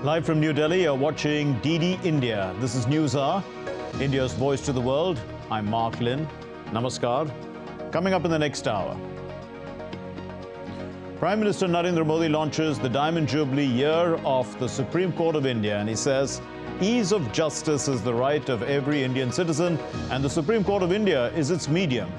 Live from New Delhi, you're watching DD India. This is News Hour, India's voice to the world. I'm Mark Lynn. Namaskar. Coming up in the next hour, Prime Minister Narendra Modi launches the Diamond Jubilee year of the Supreme Court of India, and he says ease of justice is the right of every Indian citizen, and the Supreme Court of India is its medium.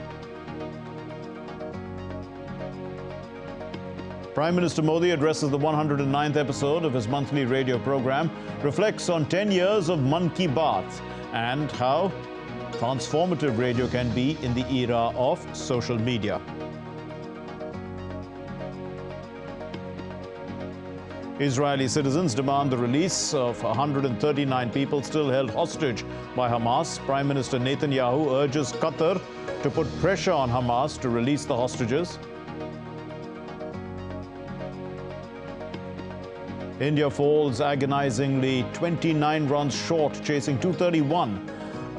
Prime Minister Modi addresses the 109th episode of his monthly radio program, reflects on 10 years of Mann Ki Baat and how transformative radio can be in the era of social media. Israeli citizens demand the release of 139 people still held hostage by Hamas. Prime Minister Netanyahu urges Qatar to put pressure on Hamas to release the hostages. India falls agonizingly 29 runs short, chasing 231,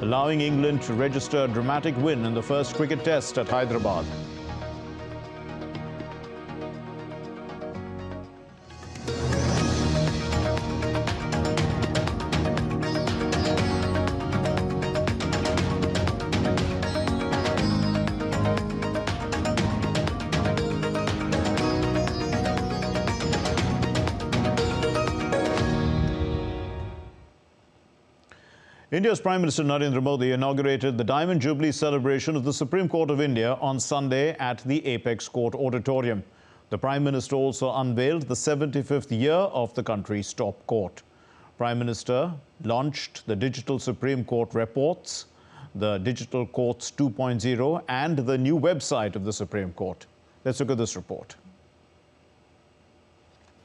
allowing England to register a dramatic win in the first cricket test at Hyderabad. India's Prime Minister Narendra Modi inaugurated the Diamond Jubilee celebration of the Supreme Court of India on Sunday at the Apex Court Auditorium. The Prime Minister also unveiled the 75th year of the country's top court. Prime Minister launched the Digital Supreme Court Reports, the Digital Courts 2.0 and the new website of the Supreme Court. Let's look at this report.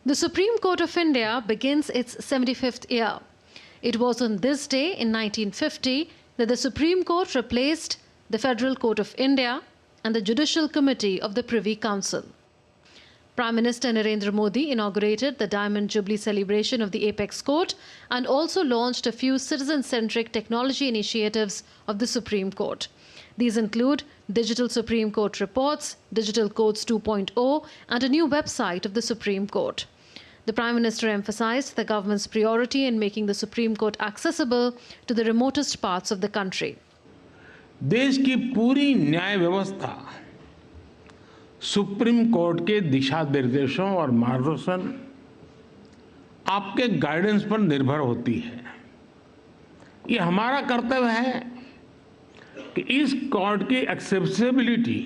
The Supreme Court of India begins its 75th year. It was on this day in 1950 that the Supreme Court replaced the Federal Court of India and the Judicial Committee of the Privy Council. Prime Minister Narendra Modi inaugurated the Diamond Jubilee celebration of the Apex Court and also launched a few citizen-centric technology initiatives of the Supreme Court. These include Digital Supreme Court Reports, Digital Courts 2.0 and a new website of the Supreme Court. The Prime Minister emphasized the government's priority in making the Supreme Court accessible to the remotest parts of the country. देश की पूरी न्याय व्यवस्था supreme court के दिशा निर्देशों और मार्गदर्शन आपके गाइडेंस पर निर्भर होती है। ये हमारा कर्तव्य है कि इस कोर्ट की एक्सेसिबिलिटी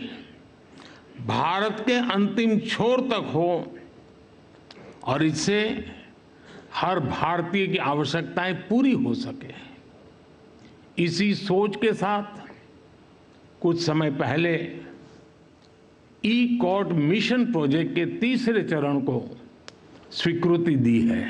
भारत के अंतिम छोर तक हो और इससे हर भारतीय की आवश्यकताएं पूरी हो सके। इसी सोच के साथ कुछ समय पहले ई कोर्ट मिशन प्रोजेक्ट के तीसरे चरण को स्वीकृति दी है।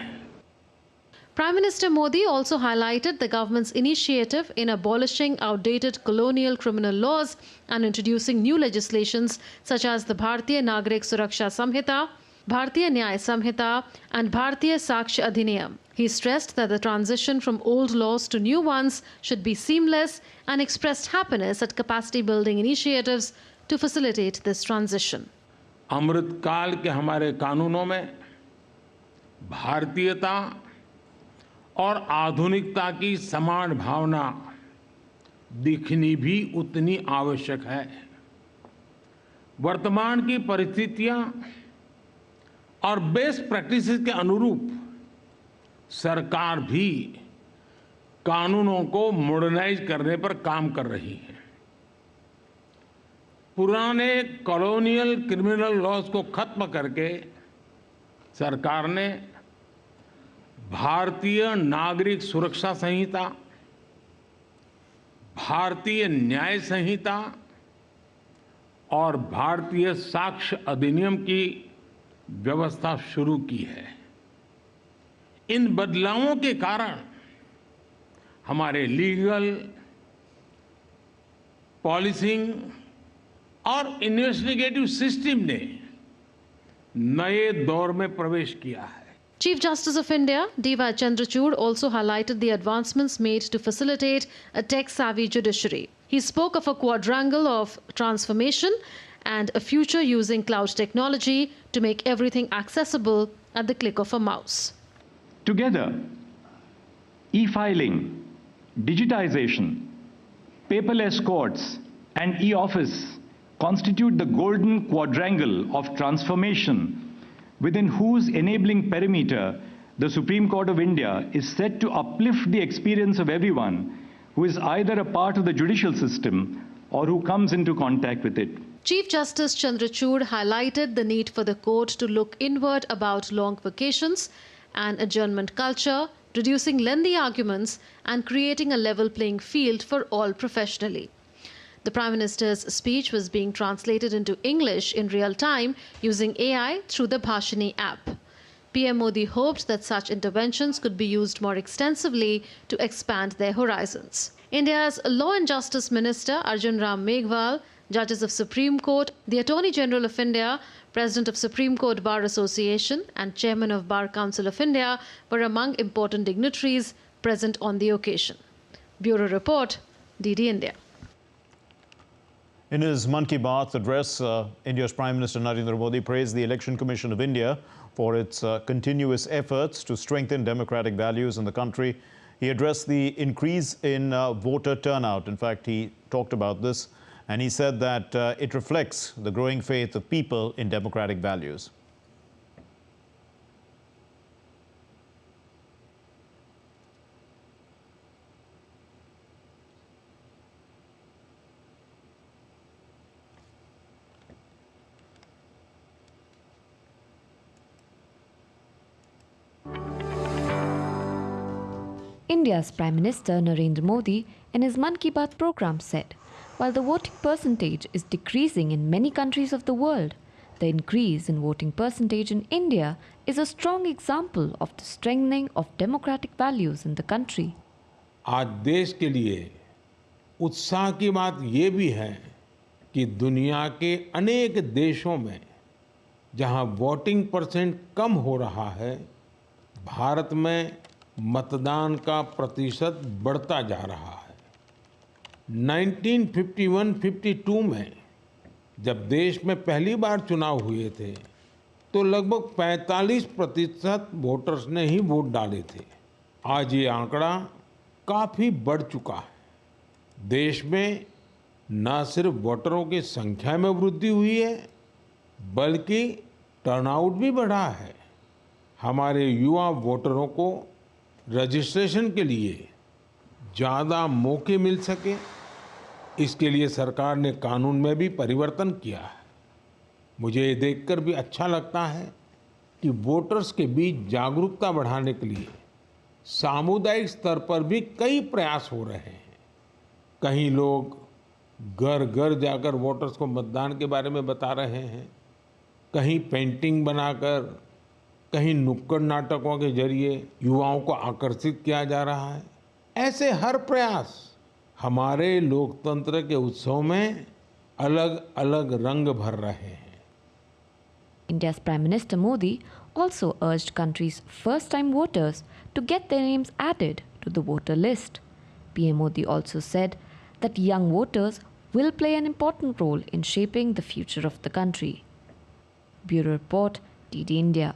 Prime Minister Modi also highlighted the government's initiative in abolishing outdated colonial criminal laws and introducing new legislations such as the Bharatiya Nagrik Suraksha Samhita, Bharatiya Nyaya Samhita and Bharatiya Sakshya Adhiniyam. He stressed that the transition from old laws to new ones should be seamless and expressed happiness at capacity building initiatives to facilitate this transition. अमृत काल के हमारे कानूनों में भारतीयता और आधुनिकता की समान भावना दिखनी भी उतनी आवश्यक है। वर्तमान की परिस्थितियां और बेस्ट प्रैक्टिसेस के अनुरूप सरकार भी कानूनों को मॉडर्नाइज करने पर काम कर रही है। पुराने कॉलोनियल क्रिमिनल लॉज को खत्म करके सरकार ने भारतीय नागरिक सुरक्षा संहिता, भारतीय न्याय संहिता और भारतीय साक्ष्य अधिनियम की व्यवस्था शुरू की है। इन बदलावों के कारण हमारे लीगल, पॉलिसिंग और इन्वेस्टिगेटिव सिस्टम ने नए दौर में प्रवेश किया है। Chief Justice of India, D.Y. Chandrachud, also highlighted the advancements made to facilitate a tech-savvy judiciary. He spoke of a quadrangle of transformation and a future using cloud technology to make everything accessible at the click of a mouse. Together, e-filing, digitization, paperless courts, and e-office constitute the golden quadrangle of transformation within whose enabling perimeter the Supreme Court of India is set to uplift the experience of everyone who is either a part of the judicial system or who comes into contact with it. Chief Justice Chandrachud highlighted the need for the court to look inward about long vacations and adjournment culture, reducing lengthy arguments and creating a level playing field for all professionally. The Prime Minister's speech was being translated into English in real time using AI through the Bhashini app. PM Modi hoped that such interventions could be used more extensively to expand their horizons. India's Law and Justice Minister Arjun Ram Meghwal, judges of Supreme Court, the Attorney General of India, President of Supreme Court Bar Association and Chairman of Bar Council of India were among important dignitaries present on the occasion. Bureau Report, DD India. In his Mann Ki Baat address, India's Prime Minister Narendra Modi praised the Election Commission of India for its continuous efforts to strengthen democratic values in the country. He addressed the increase in voter turnout. In fact, he talked about this, and he said that it reflects the growing faith of people in democratic values. India's Prime Minister Narendra Modi in his Mann Ki Baat program said, while the voting percentage is decreasing in many countries of the world, the increase in voting percentage in India is a strong example of the strengthening of democratic values in the country. आज देश के लिए उत्साह की बात ये भी है कि दुनिया के अनेक देशों में जहां वोटिंग परसेंट कम हो रहा है, भारत में मतदान का प्रतिशत बढ़ता जा रहा है। 1951-52 में जब देश में पहली बार चुनाव हुए थे तो लगभग 45% वोटर्स ने ही वोट डाले थे। आज ये आंकड़ा काफी बढ़ चुका है। देश में न सिर्फ वोटरों की संख्या में वृद्धि हुई है, बल्कि टर्नआउट भी बढ़ा है। हमारे युवा वोटरों को रजिस्ट्रेशन के लिए ज़्यादा मौके मिल सके, इसके लिए सरकार ने कानून में भी परिवर्तन किया है। मुझे ये देखकर भी अच्छा लगता है कि वोटर्स के बीच जागरूकता बढ़ाने के लिए सामुदायिक स्तर पर भी कई प्रयास हो रहे हैं। कहीं लोग घर घर जाकर वोटर्स को मतदान के बारे में बता रहे हैं, कहीं पेंटिंग बनाकर, कहीं नुक्कड़ नाटकों के जरिए युवाओं को आकर्षित किया जा रहा है। ऐसे हर प्रयास हमारे लोकतंत्र के उत्सव में अलग-अलग रंग भर रहे हैं। India's Prime Minister Modi also urged country's first-time voters to get their names added to the voter list. PM Modi also said that young voters will play an important role in shaping the future of the country. Bureau Report, DD India.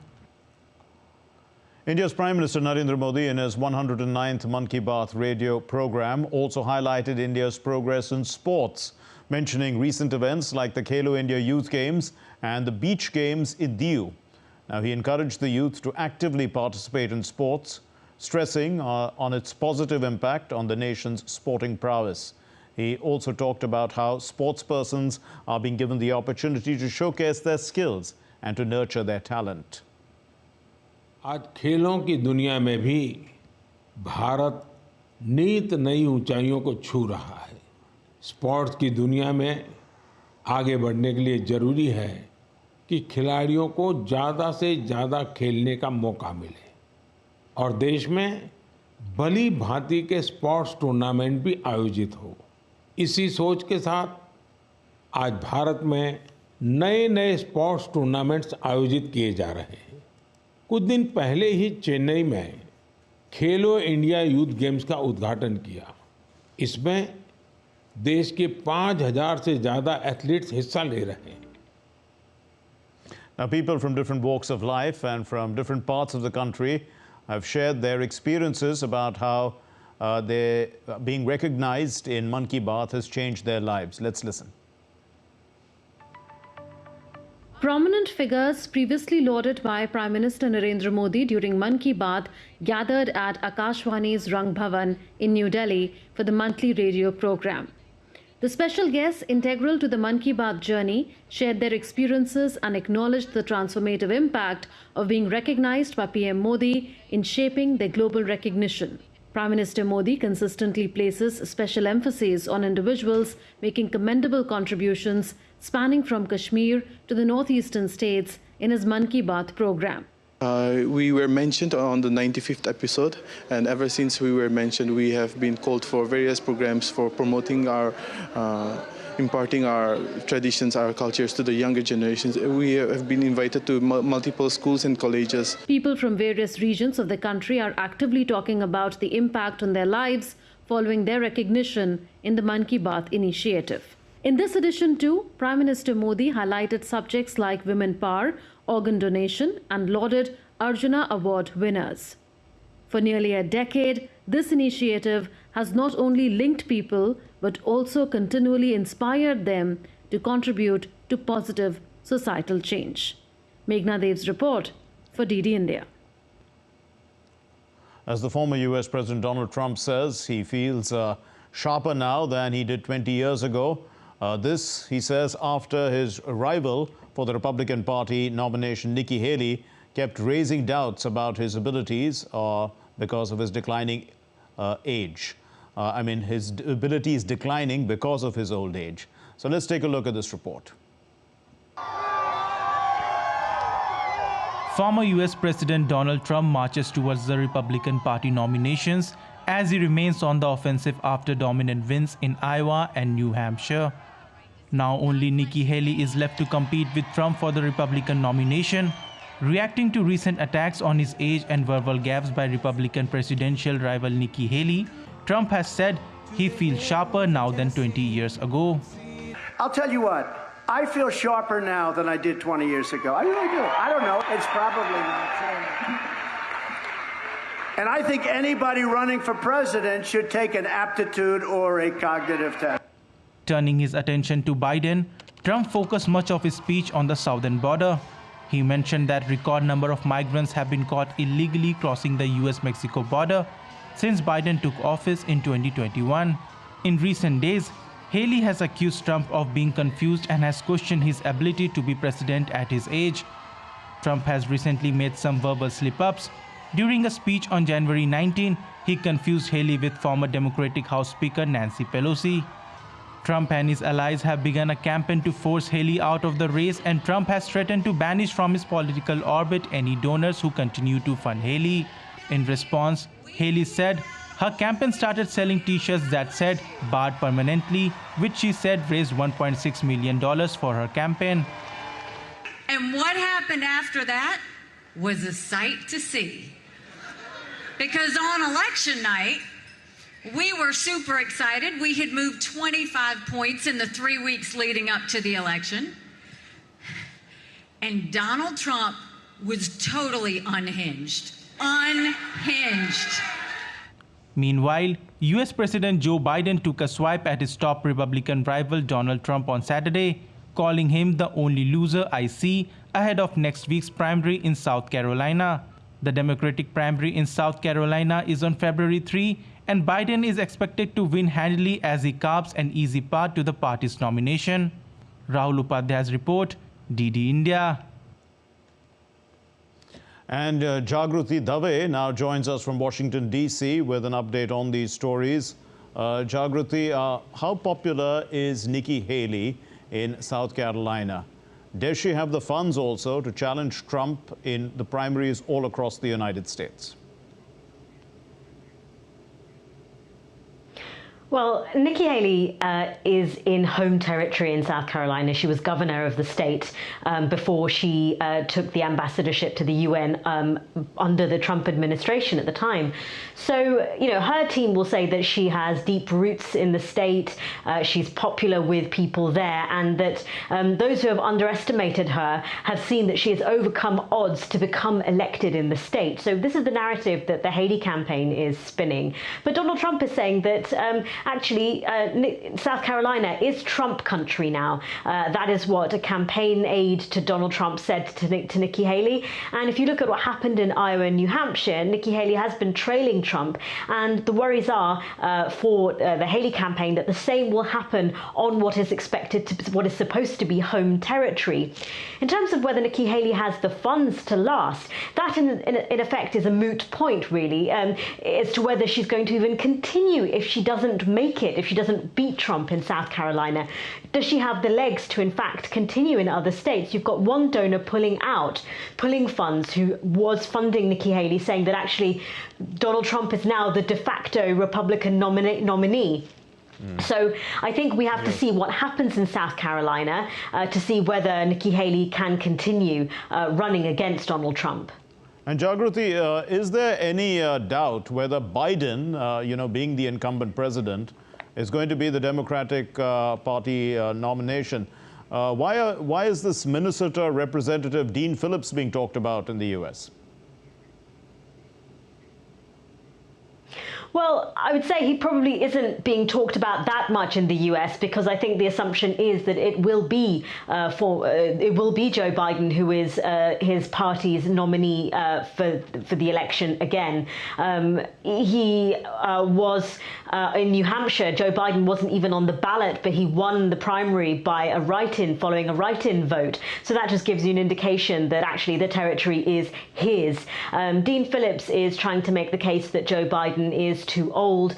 India's Prime Minister Narendra Modi in his 109th Mann Ki Baat radio program also highlighted India's progress in sports, mentioning recent events like the Khelo India Youth Games and the Beach Games in Diu. Now, he encouraged the youth to actively participate in sports, stressing on its positive impact on the nation's sporting prowess. He also talked about how sportspersons are being given the opportunity to showcase their skills and to nurture their talent. आज खेलों की दुनिया में भी भारत नित नई ऊंचाइयों को छू रहा है। स्पोर्ट्स की दुनिया में आगे बढ़ने के लिए जरूरी है कि खिलाड़ियों को ज़्यादा से ज़्यादा खेलने का मौका मिले और देश में भली भांति के स्पोर्ट्स टूर्नामेंट भी आयोजित हो। इसी सोच के साथ आज भारत में नए नए स्पोर्ट्स टूर्नामेंट्स आयोजित किए जा रहे हैं। कुछ दिन पहले ही चेन्नई में खेलो इंडिया यूथ गेम्स का उद्घाटन किया। इसमें देश के 5,000 से ज़्यादा एथलीट्स हिस्सा ले रहे हैं। Now, people from different walks of life and from different parts of the country have shared their experiences about how being recognized in Mann Ki Baat has changed their lives. Let's listen. Prominent figures previously lauded by Prime Minister Narendra Modi during Mann Ki Baat gathered at Akashvani's Rang Bhavan in New Delhi for the monthly radio program. The special guests, integral to the Mann Ki Baat journey, shared their experiences and acknowledged the transformative impact of being recognized by PM Modi in shaping their global recognition. Prime Minister Modi consistently places special emphasis on individuals making commendable contributions spanning from Kashmir to the northeastern states in his Mann Ki Baat program. We were mentioned on the 95th episode, and ever since we were mentioned, we have been called for various programs for promoting our, imparting our traditions, our cultures to the younger generations. We have been invited to multiple schools and colleges. People from various regions of the country are actively talking about the impact on their lives following their recognition in the Mann Ki Baat initiative. In this edition too, Prime Minister Modi highlighted subjects like women power, organ donation and lauded Arjuna Award winners. For nearly a decade, this initiative has not only linked people but also continually inspired them to contribute to positive societal change. Meghna Dev's report for DD India. As the former US President Donald Trump says, he feels sharper now than he did 20 years ago. This, he says, after his rival for the Republican Party nomination, Nikki Haley, kept raising doubts about his abilities because of his declining age. His ability is declining because of his old age. So let's take a look at this report. Former US President Donald Trump marches towards the Republican Party nominations as he remains on the offensive after dominant wins in Iowa and New Hampshire. Now only Nikki Haley is left to compete with Trump for the Republican nomination. Reacting to recent attacks on his age and verbal gaffes by Republican presidential rival Nikki Haley, Trump has said he feels sharper now than 20 years ago. I'll tell you what, I feel sharper now than I did 20 years ago. I really do. I don't know. It's probably not true. And I think anybody running for president should take an aptitude or a cognitive test. Turning his attention to Biden, Trump focused much of his speech on the southern border. He mentioned that record number of migrants have been caught illegally crossing the US-Mexico border since Biden took office in 2021. In recent days, Haley has accused Trump of being confused and has questioned his ability to be president at his age. Trump has recently made some verbal slip-ups. During a speech on January 19, he confused Haley with former Democratic House Speaker Nancy Pelosi. Trump and his allies have begun a campaign to force Haley out of the race, and Trump has threatened to banish from his political orbit any donors who continue to fund Haley. In response, Haley said her campaign started selling t-shirts that said "Barred Permanently," which she said raised $1.6 million for her campaign. And what happened after that was a sight to see. Because on election night, we were super excited. We had moved 25 points in the 3 weeks leading up to the election. And Donald Trump was totally unhinged. Unhinged. Meanwhile, US President Joe Biden took a swipe at his top Republican rival Donald Trump on Saturday, calling him the only loser I see ahead of next week's primary in South Carolina. The Democratic primary in South Carolina is on February 3, and Biden is expected to win handily as he carves an easy path to the party's nomination. Rahul Upadhyay's report, DD India. And Jagruti Dave now joins us from Washington, D.C. with an update on these stories. Jagruti, how popular is Nikki Haley in South Carolina? Does she have the funds also to challenge Trump in the primaries all across the United States? Well, Nikki Haley is in home territory in South Carolina. She was governor of the state before she took the ambassadorship to the UN under the Trump administration at the time. So, you know, her team will say that she has deep roots in the state, she's popular with people there, and that those who have underestimated her have seen that she has overcome odds to become elected in the state. So this is the narrative that the Haley campaign is spinning. But Donald Trump is saying that actually, South Carolina is Trump country now. That is what a campaign aide to Donald Trump said to Nikki Haley. And if you look at what happened in Iowa and New Hampshire, Nikki Haley has been trailing Trump. And the worries are for the Haley campaign that the same will happen on what is expected to, what is supposed to be home territory. In terms of whether Nikki Haley has the funds to last, that in effect is a moot point, really, as to whether she's going to even continue if she doesn't make it, if she doesn't beat Trump in South Carolina. Does she have the legs to, in fact, continue in other states? You've got one donor pulling funds, who was funding Nikki Haley, saying that actually Donald Trump is now the de facto Republican nominee. So I think we have to see what happens in South Carolina to see whether Nikki Haley can continue running against Donald Trump. And Jagrati, is there any doubt whether Biden, being the incumbent president, is going to be the Democratic Party nomination? Why is this Minnesota Representative Dean Phillips being talked about in the U.S.? Well, I would say he probably isn't being talked about that much in the US, because I think the assumption is that it will be Joe Biden who is his party's nominee for the election again. He was in New Hampshire. Joe Biden wasn't even on the ballot, but he won the primary by a write-in, following a write-in vote. So that just gives you an indication that actually the territory is his. Dean Phillips is trying to make the case that Joe Biden is too old,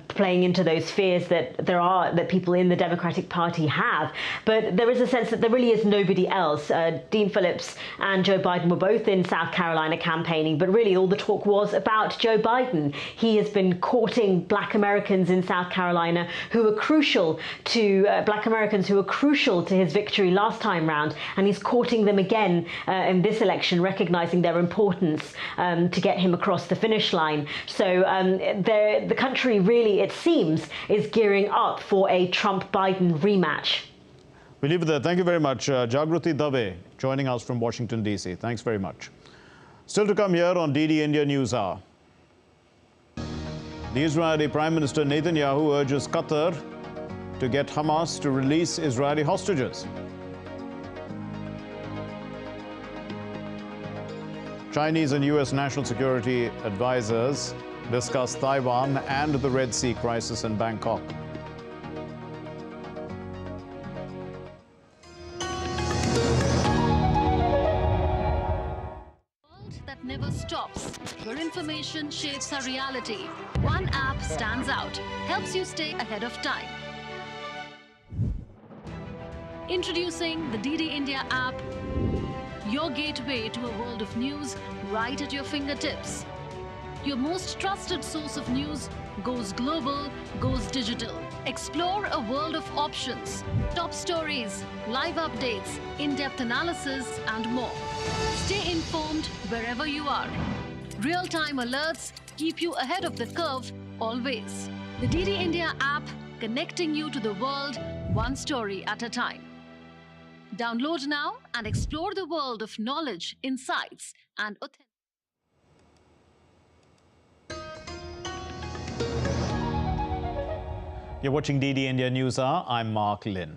playing into those fears that people in the Democratic Party have. But there is a sense that there really is nobody else. Dean Phillips and Joe Biden were both in South Carolina campaigning, but really all the talk was about Joe Biden. He has been courting Black Americans in South Carolina who were crucial to his victory last time round, and he's courting them again in this election, recognizing their importance to get him across the finish line. So the country really, it seems, is gearing up for a Trump-Biden rematch. We leave it there. Thank you very much. Jagrati Dave joining us from Washington, D.C. Thanks very much. Still to come here on DD India News Hour. The Israeli Prime Minister Netanyahu urges Qatar to get Hamas to release Israeli hostages. Chinese and U.S. national security advisors discuss Taiwan and the Red Sea crisis in Bangkok. World that never stops, where information shapes our reality. One app stands out, helps you stay ahead of time. Introducing the DD India app, your gateway to a world of news right at your fingertips. Your most trusted source of news goes global, goes digital. Explore a world of options, top stories, live updates, in-depth analysis, and more. Stay informed wherever you are. Real-time alerts keep you ahead of the curve always. The DD India app, connecting you to the world, one story at a time. Download now and explore the world of knowledge, insights, and authenticity. You're watching DD India News Hour. I'm Mark Lynn.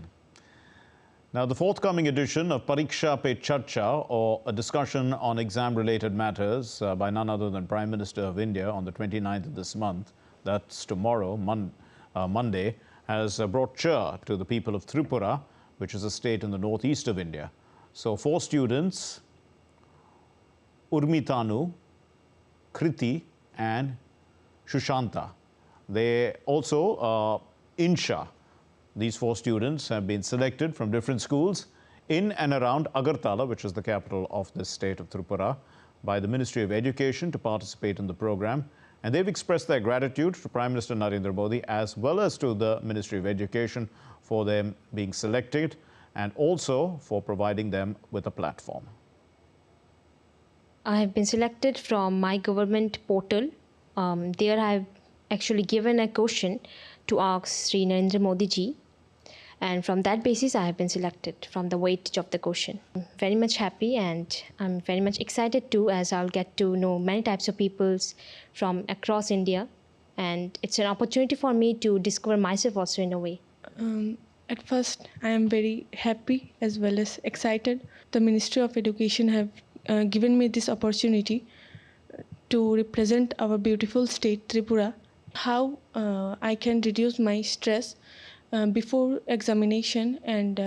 Now, the forthcoming edition of Pariksha Pe Charcha, or a discussion on exam-related matters by none other than Prime Minister of India on the 29th of this month, that's tomorrow, Monday, has brought cheer to the people of Tripura, which is a state in the northeast of India. So 4 students, Urmitanu, Kriti and Shushanta. They also, Insha, these 4 students have been selected from different schools in and around Agartala, which is the capital of this state of Tripura, by the Ministry of Education to participate in the program. And they've expressed their gratitude to Prime Minister Narendra Modi as well as to the Ministry of Education for them being selected and also for providing them with a platform. I have been selected from my government portal. There I have actually given a question to ask Sri Narendra Modi ji. And from that basis, I have been selected from the weightage of the question. I'm very much happy and I'm very much excited too, as I'll get to know many types of peoples from across India. And it's an opportunity for me to discover myself also in a way. At first, I am very happy as well as excited. The Ministry of Education have given me this opportunity to represent our beautiful state, Tripura. How I can reduce my stress before examination and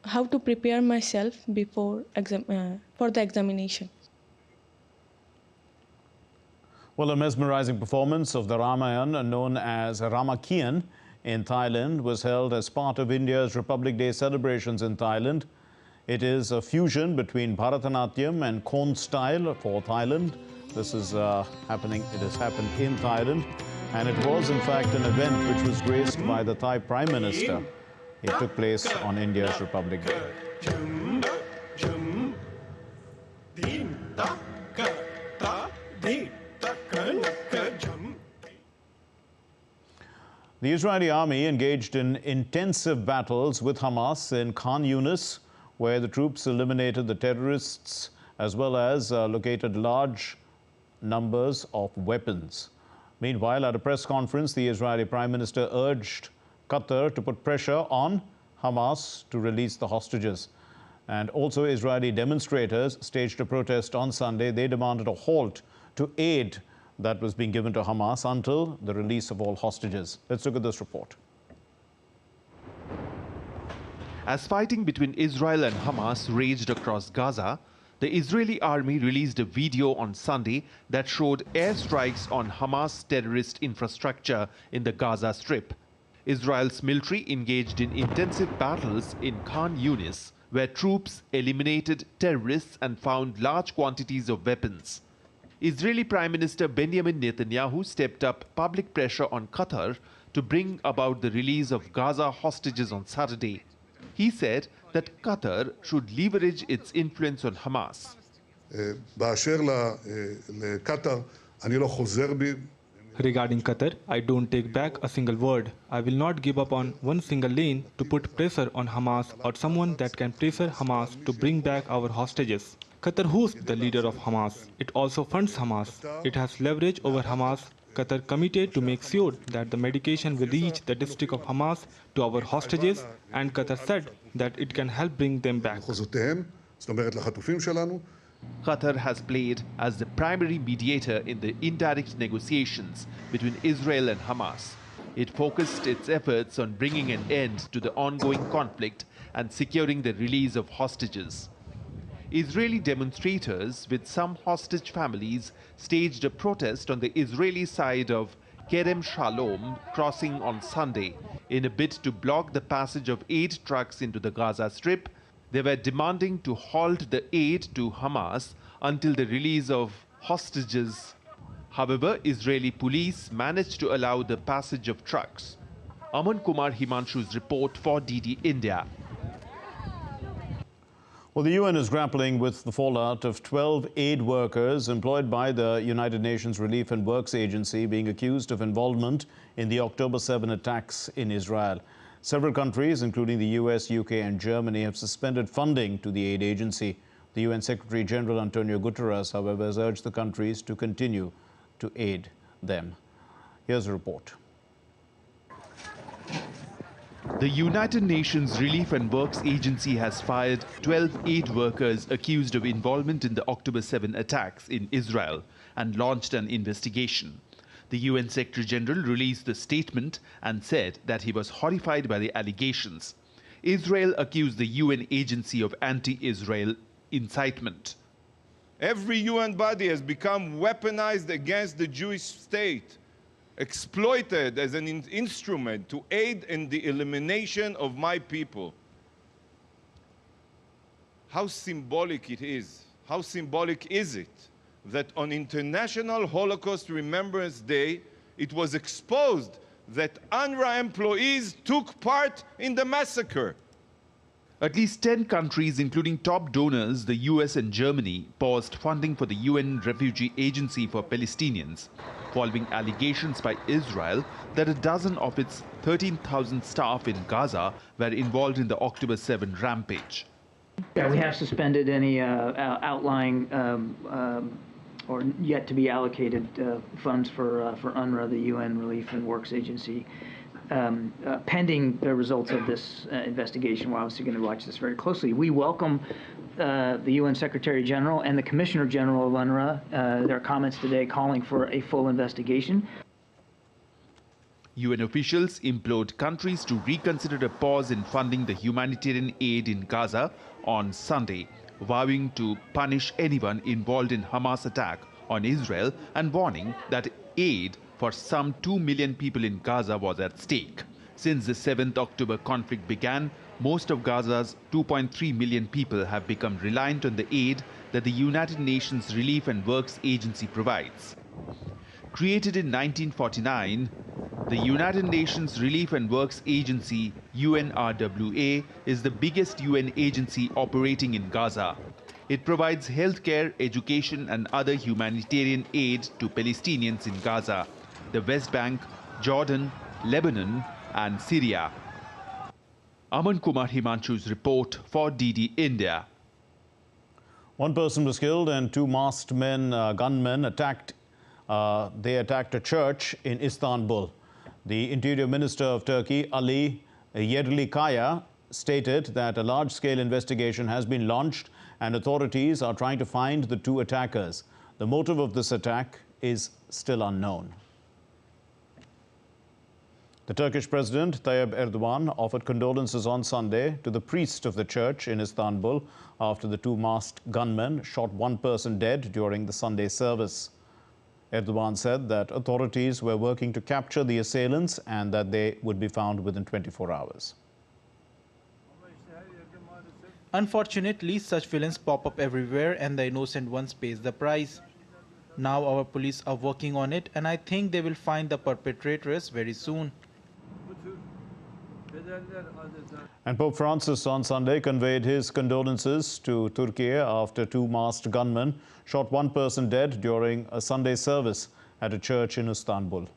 how to prepare myself before for the examination. Well, a mesmerizing performance of the Ramayana, known as Ramakien, in Thailand was held as part of India's Republic Day celebrations in Thailand. It is a fusion between Bharatanatyam and Khon style for Thailand. This is happening, it has happened in Thailand. And it was, in fact, an event which was graced by the Thai Prime Minister. It took place on India's Republic Day. The Israeli army engaged in intensive battles with Hamas in Khan Yunis, where the troops eliminated the terrorists as well as located large numbers of weapons. Meanwhile, at a press conference, the Israeli Prime Minister urged Qatar to put pressure on Hamas to release the hostages. And also, Israeli demonstrators staged a protest on Sunday. They demanded a halt to aid that was being given to Hamas until the release of all hostages. Let's look at this report. As fighting between Israel and Hamas raged across Gaza, the Israeli army released a video on Sunday that showed airstrikes on Hamas terrorist infrastructure in the Gaza Strip. Israel's military engaged in intensive battles in Khan Yunis, where troops eliminated terrorists and found large quantities of weapons. Israeli Prime Minister Benjamin Netanyahu stepped up public pressure on Qatar to bring about the release of Gaza hostages on Saturday. He said that Qatar should leverage its influence on Hamas. Regarding Qatar, I don't take back a single word. I will not give up on one single lane to put pressure on Hamas or someone that can pressure Hamas to bring back our hostages. Qatar hosts the leader of Hamas. It also funds Hamas. It has leverage over Hamas. Qatar committed to make sure that the medication will reach the district of Hamas to our hostages, and Qatar said that it can help bring them back. Qatar has played as the primary mediator in the indirect negotiations between Israel and Hamas. It focused its efforts on bringing an end to the ongoing conflict and securing the release of hostages. Israeli demonstrators with some hostage families staged a protest on the Israeli side of Kerem Shalom crossing on Sunday in a bid to block the passage of aid trucks into the Gaza Strip. They were demanding to halt the aid to Hamas until the release of hostages. However, Israeli police managed to allow the passage of trucks. Aman Kumar Himanshu's report for DD India. Well, the UN is grappling with the fallout of 12 aid workers employed by the United Nations Relief and Works Agency being accused of involvement in the October 7 attacks in Israel. Several countries, including the US, UK and Germany, have suspended funding to the aid agency. The UN Secretary General Antonio Guterres, however, has urged the countries to continue to aid them. Here's a report. The United Nations Relief and Works Agency has fired 12 aid workers accused of involvement in the October 7 attacks in Israel and launched an investigation. The UN Secretary General released a statement and said that he was horrified by the allegations. Israel accused the UN agency of anti-Israel incitement. Every UN body has become weaponized against the Jewish state, exploited as an instrument to aid in the elimination of my people. How symbolic it is. How symbolic is it that on International Holocaust Remembrance Day, it was exposed that UNRWA employees took part in the massacre. At least 10 countries, including top donors, the US and Germany, paused funding for the UN Refugee Agency for Palestinians, following allegations by Israel that a dozen of its 13,000 staff in Gaza were involved in the October 7 rampage. Yeah, we have suspended any outlying or yet to be allocated funds for UNRWA, the UN Relief and Works Agency. Pending the results of this investigation, we're obviously going to watch this very closely. We welcome the UN Secretary General and the Commissioner General of UNRWA, their comments today calling for a full investigation. UN officials implored countries to reconsider a pause in funding the humanitarian aid in Gaza on Sunday, vowing to punish anyone involved in Hamas attack on Israel and warning that aid for some 2 million people in Gaza was at stake. Since the 7th October conflict began, most of Gaza's 2.3 million people have become reliant on the aid that the United Nations Relief and Works Agency provides. Created in 1949, the United Nations Relief and Works Agency, UNRWA, is the biggest UN agency operating in Gaza. It provides healthcare, education and other humanitarian aid to Palestinians in Gaza, the West Bank, Jordan, Lebanon and Syria. Aman Kumar Himanshu's report for DD India. One person was killed and two masked gunmen attacked a church in Istanbul. The Interior Minister of Turkey, Ali Yerlikaya, stated that a large-scale investigation has been launched and authorities are trying to find the two attackers. The motive of this attack is still unknown. The Turkish President Tayyip Erdogan offered condolences on Sunday to the priest of the church in Istanbul after the two masked gunmen shot one person dead during the Sunday service. Erdogan said that authorities were working to capture the assailants and that they would be found within 24 hours. Unfortunately, such villains pop up everywhere and the innocent ones pays the price. Now our police are working on it and I think they will find the perpetrators very soon. And Pope Francis on Sunday conveyed his condolences to Turkey after two masked gunmen shot one person dead during a Sunday service at a church in Istanbul.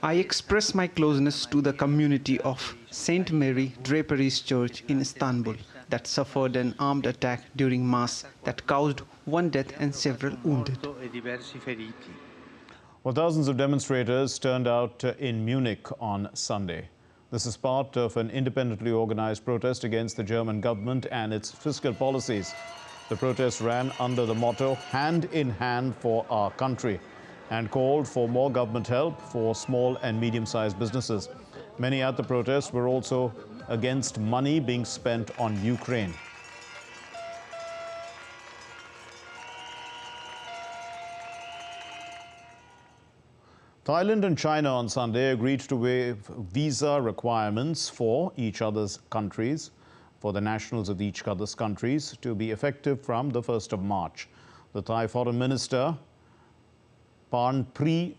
I express my closeness to the community of St. Mary Draperies Church in Istanbul that suffered an armed attack during Mass that caused one death and several wounded. Well, thousands of demonstrators turned out in Munich on Sunday. This is part of an independently organized protest against the German government and its fiscal policies. The protest ran under the motto, "Hand in Hand for Our Country," and called for more government help for small and medium-sized businesses. Many at the protest were also against money being spent on Ukraine. Thailand and China on Sunday agreed to waive visa requirements for each other's countries, for the nationals of each other's countries, to be effective from the 1st of March. The Thai Foreign Minister, Parnpree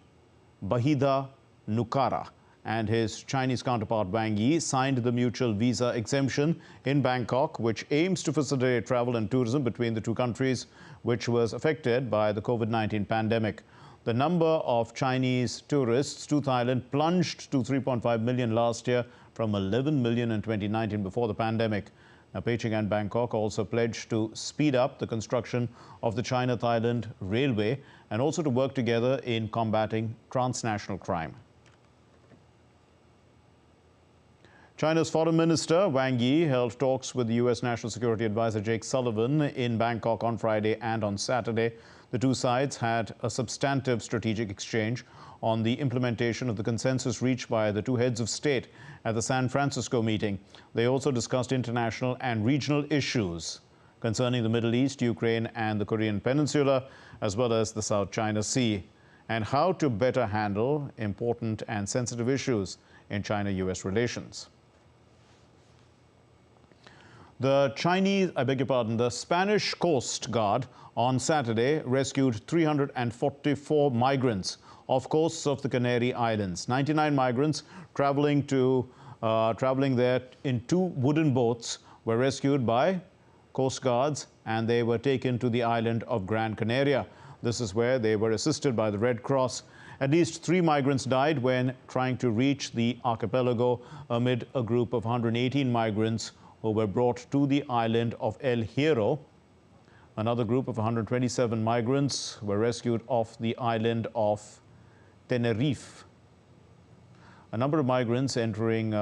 Bahiddha-Nukara, and his Chinese counterpart Wang Yi signed the mutual visa exemption in Bangkok, which aims to facilitate travel and tourism between the two countries, which was affected by the COVID-19 pandemic. The number of Chinese tourists to Thailand plunged to 3.5 million last year from 11 million in 2019 before the pandemic. Now, Beijing and Bangkok also pledged to speed up the construction of the China-Thailand railway and also to work together in combating transnational crime. China's Foreign Minister Wang Yi held talks with the U.S. National Security Advisor Jake Sullivan in Bangkok on Friday and on Saturday. The two sides had a substantive strategic exchange on the implementation of the consensus reached by the two heads of state at the San Francisco meeting. They also discussed international and regional issues concerning the Middle East, Ukraine and the Korean Peninsula, as well as the South China Sea, and how to better handle important and sensitive issues in China-US relations. The Spanish Coast Guard on Saturday rescued 344 migrants off coasts of the Canary Islands. 99 migrants traveling there in 2 wooden boats were rescued by Coast Guards, and they were taken to the island of Gran Canaria. This is where they were assisted by the Red Cross. At least 3 migrants died when trying to reach the archipelago amid a group of 118 migrants who were brought to the island of El Hierro. Another group of 127 migrants were rescued off the island of Tenerife. A number of migrants entering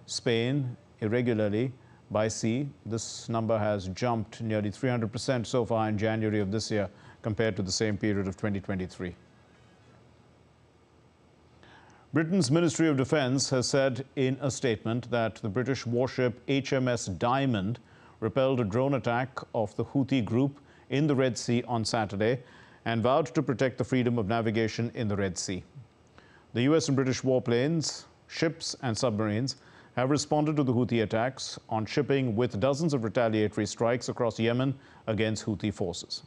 Spain irregularly by sea. This number has jumped nearly 300% so far in January of this year compared to the same period of 2023. Britain's Ministry of Defence has said in a statement that the British warship HMS Diamond repelled a drone attack of the Houthi group in the Red Sea on Saturday and vowed to protect the freedom of navigation in the Red Sea. The US and British warplanes, ships and submarines have responded to the Houthi attacks on shipping with dozens of retaliatory strikes across Yemen against Houthi forces.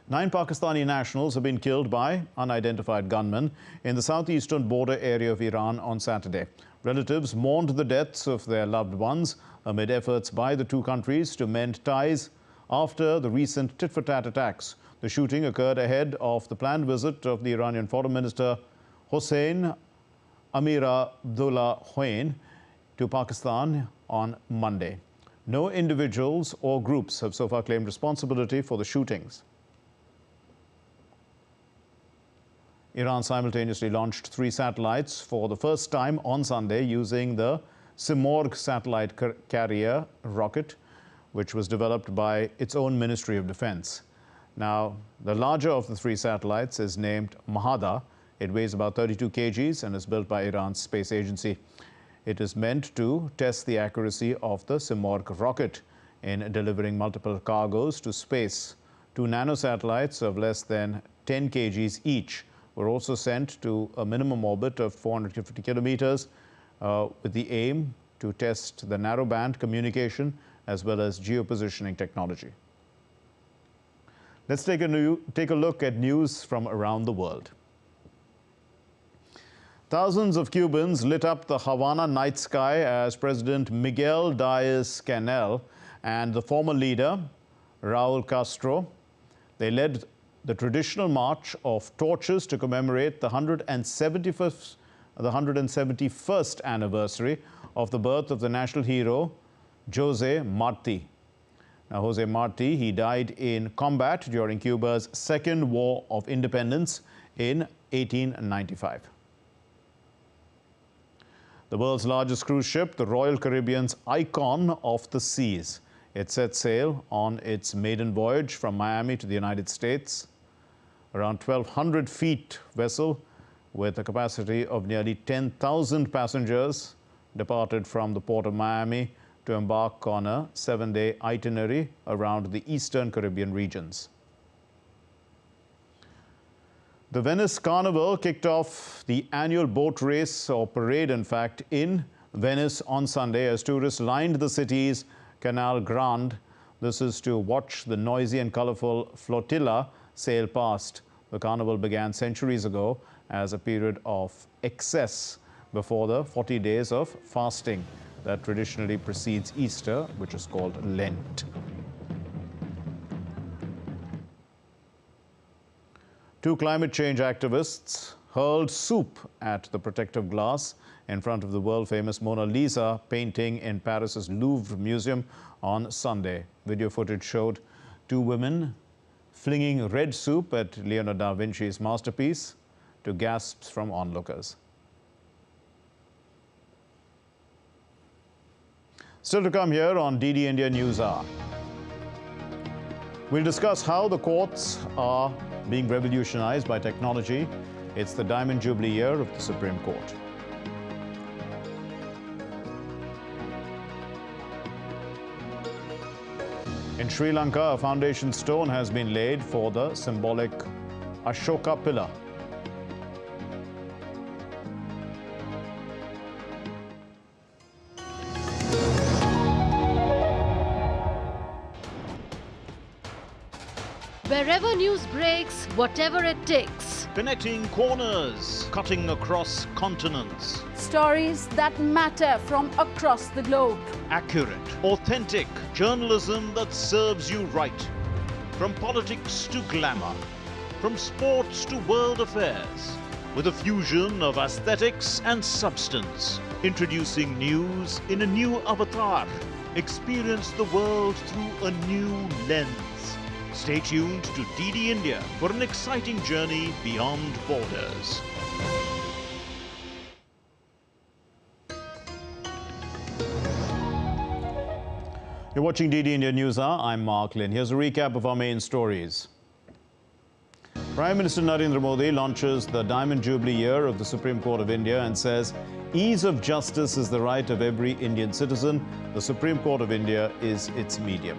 9 Pakistani nationals have been killed by unidentified gunmen in the southeastern border area of Iran on Saturday. Relatives mourned the deaths of their loved ones amid efforts by the 2 countries to mend ties after the recent tit-for-tat attacks. The shooting occurred ahead of the planned visit of the Iranian Foreign Minister Hossein Amir-Abdollahian to Pakistan on Monday. No individuals or groups have so far claimed responsibility for the shootings. Iran simultaneously launched 3 satellites for the first time on Sunday using the Simorgh satellite carrier rocket, which was developed by its own Ministry of Defense. Now, the larger of the 3 satellites is named Mahada. It weighs about 32 kgs and is built by Iran's space agency. It is meant to test the accuracy of the Simorgh rocket in delivering multiple cargoes to space. 2 nanosatellites of less than 10 kgs each were also sent to a minimum orbit of 450 kilometers with the aim to test the narrowband communication as well as geopositioning technology. Let's take a look at news from around the world. Thousands of Cubans lit up the Havana night sky as President Miguel Diaz-Canel and the former leader, Raul Castro, they led the traditional march of torches to commemorate the 171st anniversary of the birth of the national hero, José Martí. Now, José Martí, he died in combat during Cuba's Second War of Independence in 1895. The world's largest cruise ship, the Royal Caribbean's Icon of the Seas. It set sail on its maiden voyage from Miami to the United States. Around 1,200 feet vessel with a capacity of nearly 10,000 passengers departed from the port of Miami to embark on a 7-day itinerary around the eastern Caribbean regions. The Venice Carnival kicked off the annual boat race, or parade in fact, in Venice on Sunday as tourists lined the city's Canal Grande. This is to watch the noisy and colorful flotilla sail past. The carnival began centuries ago as a period of excess before the 40 days of fasting that traditionally precedes Easter, which is called Lent. 2 climate change activists hurled soup at the protective glass in front of the world-famous Mona Lisa painting in Paris's Louvre Museum on Sunday. Video footage showed 2 women flinging red soup at Leonardo da Vinci's masterpiece to gasps from onlookers. Still to come here on DD India News Hour. We'll discuss how the courts are being revolutionized by technology. It's the Diamond Jubilee year of the Supreme Court. In Sri Lanka, a foundation stone has been laid for the symbolic Ashoka pillar. Wherever news breaks, whatever it takes. Connecting corners, cutting across continents. Stories that matter from across the globe. Accurate, authentic journalism that serves you right. From politics to glamour, from sports to world affairs, with a fusion of aesthetics and substance. Introducing news in a new avatar. Experience the world through a new lens. Stay tuned to DD India for an exciting journey beyond borders. You're watching DD India News Hour. I'm Mark Lynn. Here's a recap of our main stories. Prime Minister Narendra Modi launches the Diamond Jubilee year of the Supreme Court of India and says ease of justice is the right of every Indian citizen. The Supreme Court of India is its medium.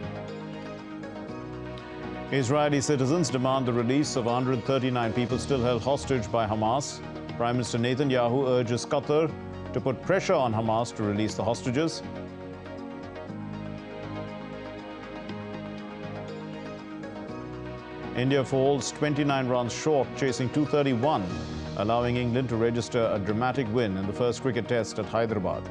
Israeli citizens demand the release of 139 people still held hostage by Hamas. Prime Minister Netanyahu urges Qatar to put pressure on Hamas to release the hostages. India falls 29 runs short, chasing 231, allowing England to register a dramatic win in the first cricket test at Hyderabad.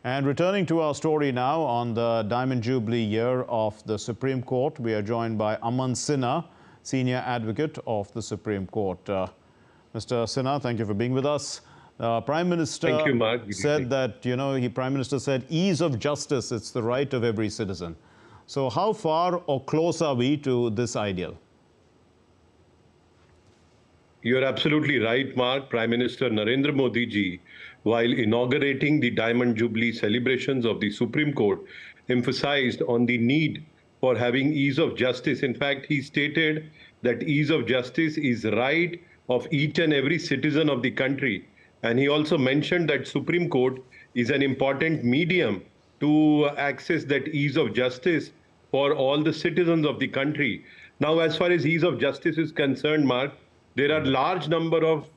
And returning to our story now on the Diamond Jubilee year of the Supreme Court, we are joined by Aman Sinha, Senior Advocate of the Supreme Court. Mr. Sinha, thank you for being with us. Prime Minister Thank you, Mark. said that, Prime Minister said ease of justice, it's the right of every citizen. So how far or close are we to this ideal? You're absolutely right, Mark. Prime Minister Narendra Modi ji, while inaugurating the Diamond Jubilee celebrations of the Supreme Court, emphasized on the need for having ease of justice. In fact, he stated that ease of justice is right of each and every citizen of the country. And he also mentioned that Supreme Court is an important medium to access that ease of justice for all the citizens of the country. Now, as far as ease of justice is concerned, Mark, there are large number of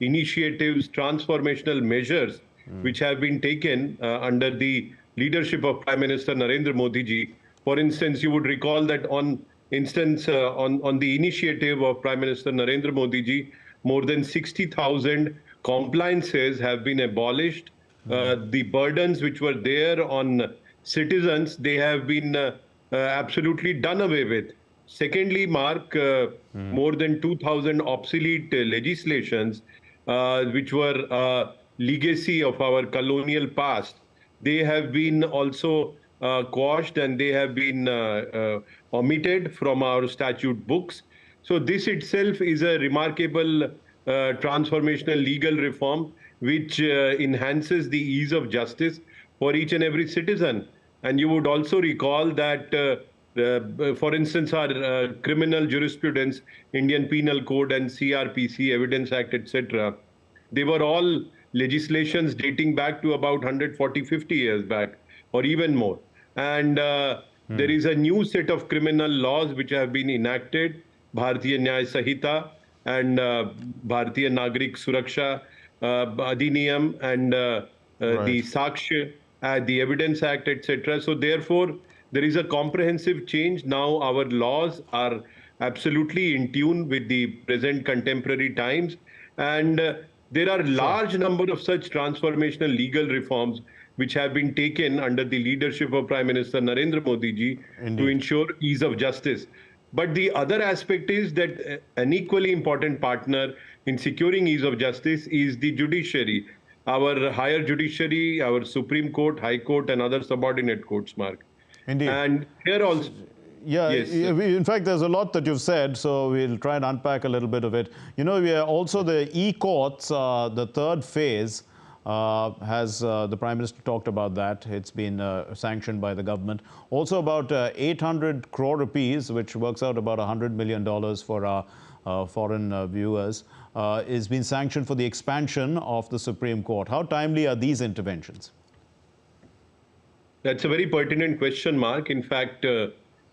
initiatives, transformational measures which have been taken under the leadership of Prime Minister Narendra Modi ji. For instance, you would recall that on the initiative of Prime Minister Narendra Modi ji, more than 60,000 compliances have been abolished. The burdens which were there on citizens, they have been absolutely done away with. Secondly, Mark, more than 2,000 obsolete legislations, which were legacy of our colonial past, they have been also quashed and they have been omitted from our statute books. So this itself is a remarkable transformational legal reform which enhances the ease of justice for each and every citizen. And you would also recall that, for instance, our criminal jurisprudence, Indian Penal Code and CRPC, Evidence Act, etc., they were all legislations dating back to about 140, 50 years back, or even more. And there is a new set of criminal laws which have been enacted, Bharatiya Nyaya Sahita and Bharatiya Nagrik Suraksha Adhiniyam and the Sakshya, the Evidence Act, etc. So therefore, there is a comprehensive change. Now our laws are absolutely in tune with the present contemporary times. And there are large number of such transformational legal reforms which have been taken under the leadership of Prime Minister Narendra Modi ji to ensure ease of justice. But the other aspect is that an equally important partner in securing ease of justice is the judiciary, our higher judiciary, our Supreme Court, High Court, and other subordinate courts, Mark. Indeed. And here also... Yeah, yes, in fact, there's a lot that you've said, so we'll try and unpack a little bit of it. We are also the e-courts, the third phase, has the Prime Minister talked about that. It's been sanctioned by the government. Also about 800 crore rupees, which works out about $100 million for our foreign viewers, is being sanctioned for the expansion of the Supreme Court. How timely are these interventions? That's a very pertinent question, Mark. In fact,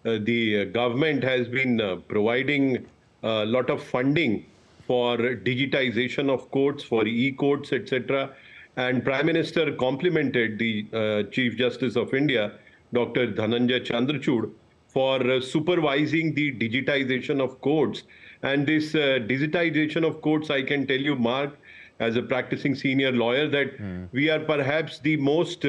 the government has been providing a lot of funding for digitization of courts, for e-courts, etc. And Prime Minister complimented the Chief Justice of India, Dr. Dhananjay Chandrachud, for supervising the digitization of courts. And this digitization of courts, I can tell you, Mark, as a practicing senior lawyer, that we are perhaps the most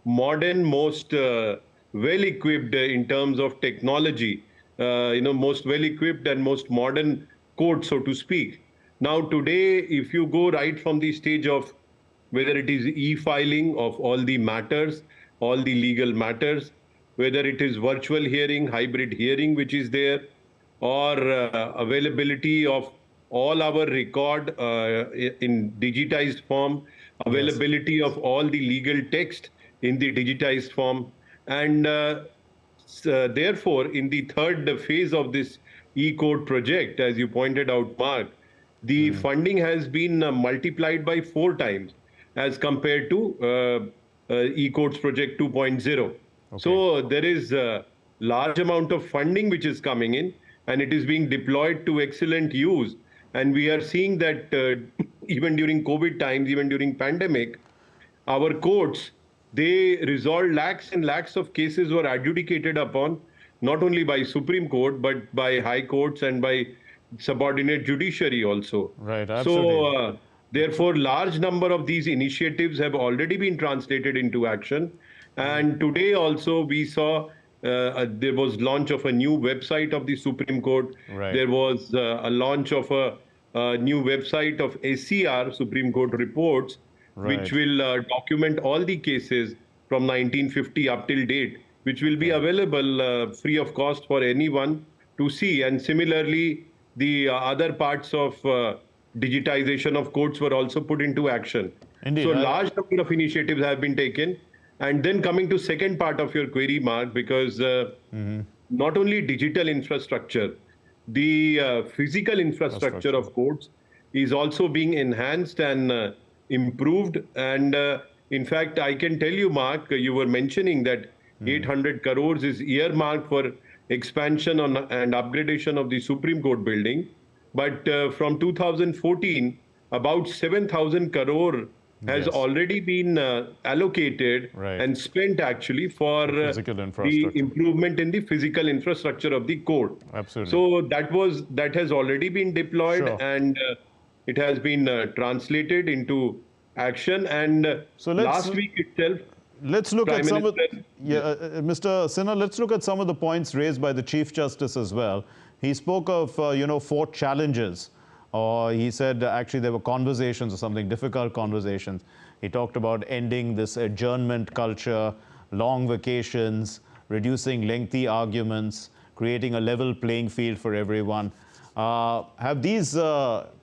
modern, most well-equipped in terms of technology, most well-equipped and most modern court, so to speak. Now, today, if you go right from the stage of whether it is e-filing of all the matters, all the legal matters, whether it is virtual hearing, hybrid hearing, which is there, or availability of all our record in digitized form, availability of all the legal text in the digitized form. And therefore, in the third phase of this e-court project, as you pointed out, Mark, the funding has been multiplied by 4 times as compared to e-courts project 2.0. Okay. So there is a large amount of funding which is coming in, and it is being deployed to excellent use. And we are seeing that even during COVID times, even during pandemic, our courts, they resolved lakhs and lakhs of cases were adjudicated upon, not only by Supreme Court, but by high courts and by subordinate judiciary also. Right, absolutely. So, therefore, large number of these initiatives have already been translated into action. And today also we saw there was launch of a new website of the Supreme Court. Right. There was a launch of a new website of SCR, Supreme Court Reports, which will document all the cases from 1950 up till date, which will be available free of cost for anyone to see. And similarly, the other parts of digitization of courts were also put into action. Indeed. So large number of initiatives have been taken. And then coming to second part of your query, Mark, because not only digital infrastructure, the physical infrastructure of courts is also being enhanced and improved. And in fact, I can tell you, Mark, you were mentioning that 800 crores is earmarked for expansion and upgradation of the Supreme Court building. But from 2014, about 7,000 crore has already been allocated and spent actually for the improvement in the physical infrastructure of the court. Absolutely. So that has already been deployed and it has been translated into action. And so last week itself, let's look at some of Mr. Sinha, let's look at some of the points raised by the Chief Justice as well. He spoke of 4 challenges. Or he said actually there were conversations or something, difficult conversations. He talked about ending this adjournment culture, long vacations, reducing lengthy arguments, creating a level playing field for everyone. Have these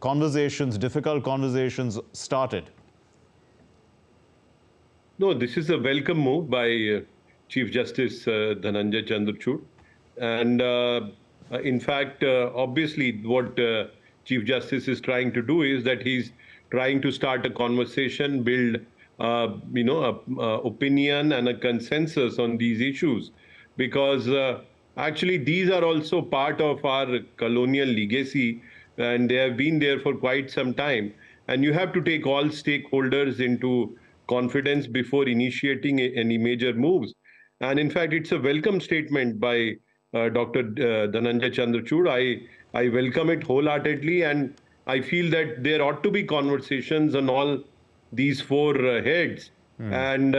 conversations, difficult conversations, started? No, this is a welcome move by Chief Justice Dhananjay Chandrachud. And in fact, obviously what Chief Justice is trying to do is that he's trying to start a conversation, build, opinion and a consensus on these issues, because actually these are also part of our colonial legacy, and they have been there for quite some time. And you have to take all stakeholders into confidence before initiating any major moves. And in fact, it's a welcome statement by Dr. Dhananjay Chandrachud. I welcome it wholeheartedly, and I feel that there ought to be conversations on all these 4 heads. And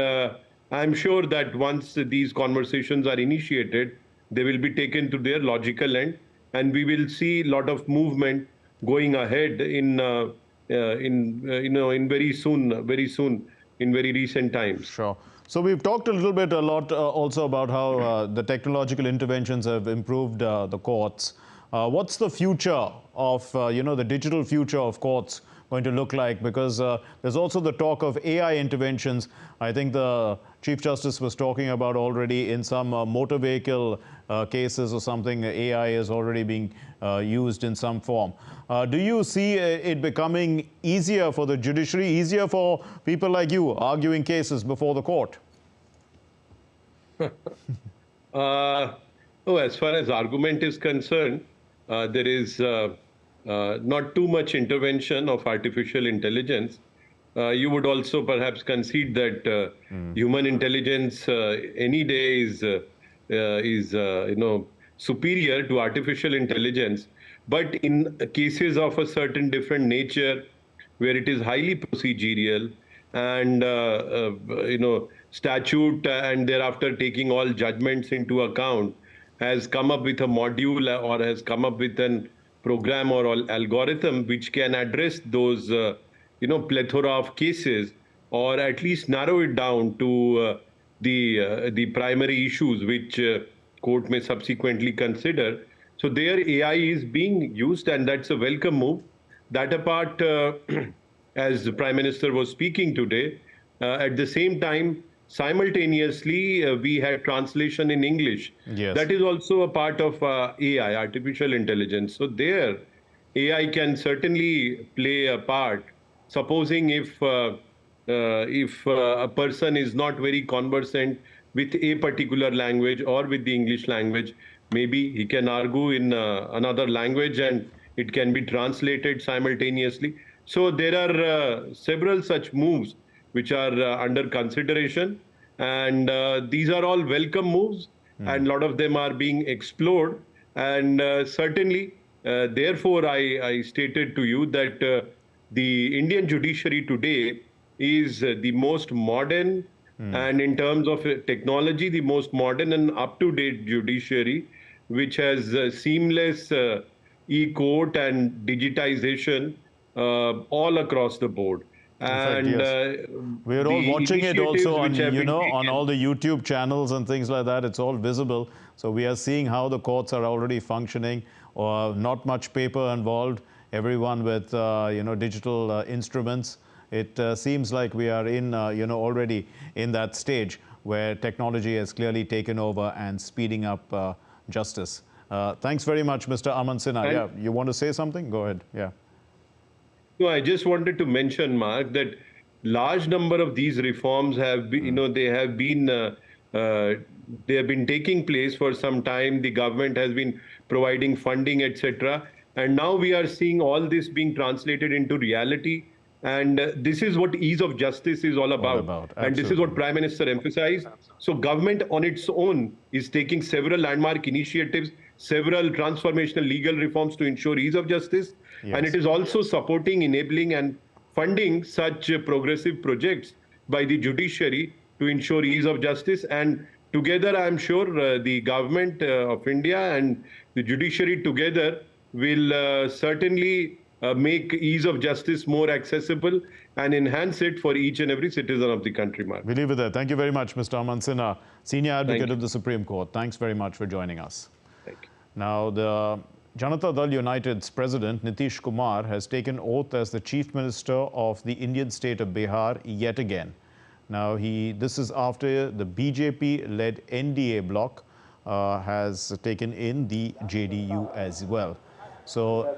I'm sure that once these conversations are initiated, they will be taken to their logical end, and we will see a lot of movement going ahead in very soon, in very recent times. Sure. So we've talked a lot also about how the technological interventions have improved the courts. What's the future of, the digital future of courts going to look like? Because there's also the talk of AI interventions. I think the Chief Justice was talking about already in some motor vehicle cases or something, AI is already being used in some form. Do you see it becoming easier for the judiciary, easier for people like you arguing cases before the court? As far as argument is concerned, there is not too much intervention of artificial intelligence. you would also perhaps concede that human intelligence any day is superior to artificial intelligence. But in cases of a certain different nature, where it is highly procedural and statute and thereafter taking all judgments into account, has come up with a module or has come up with an program or algorithm which can address those plethora of cases, or at least narrow it down to the primary issues which court may subsequently consider. So there AI is being used, and that's a welcome move. That apart, as the Prime Minister was speaking today, at the same time, simultaneously, we had translation in English. Yes. That is also a part of AI, artificial intelligence. So there, AI can certainly play a part. Supposing if a person is not very conversant with a particular language or with the English language, maybe he can argue in another language and it can be translated simultaneously. So there are several such moves which are under consideration, and these are all welcome moves, and a lot of them are being explored. And certainly, therefore, I stated to you that the Indian judiciary today is the most modern and in terms of technology, the most modern and up-to-date judiciary, which has seamless e-court and digitization all across the board. Fact, And yes. We're all watching it also on, initiatives which have been on taken. all the YouTube channels and things like that. It's all visible. So we are seeing how the courts are already functioning, or not much paper involved, everyone with, digital instruments. It seems like we are in, already in that stage where technology has clearly taken over and speeding up justice. Thanks very much, Mr. Aman Sinha. Yeah, you want to say something? Go ahead. Yeah. No, I just wanted to mention, Mark, that large number of these reforms have been, they have been taking place for some time. The government has been providing funding, etc. And now we are seeing all this being translated into reality. And this is what ease of justice is all about. And this is what Prime Minister emphasized. So government on its own is taking several landmark initiatives, several transformational legal reforms to ensure ease of justice. Yes. And it is also supporting, enabling and funding such progressive projects by the judiciary to ensure ease of justice. And together, I'm sure the government of India and the judiciary together will certainly make ease of justice more accessible and enhance it for each and every citizen of the country, Mark. We leave it there. Thank you very much, Mr. Aman Sinha, Senior Advocate of the Supreme Court. Thanks very much for joining us. Thank you. Now, the Janata Dal United's President Nitish Kumar has taken oath as the Chief Minister of the Indian state of Bihar yet again. Now, this is after the BJP-led NDA bloc has taken in the JDU as well. So,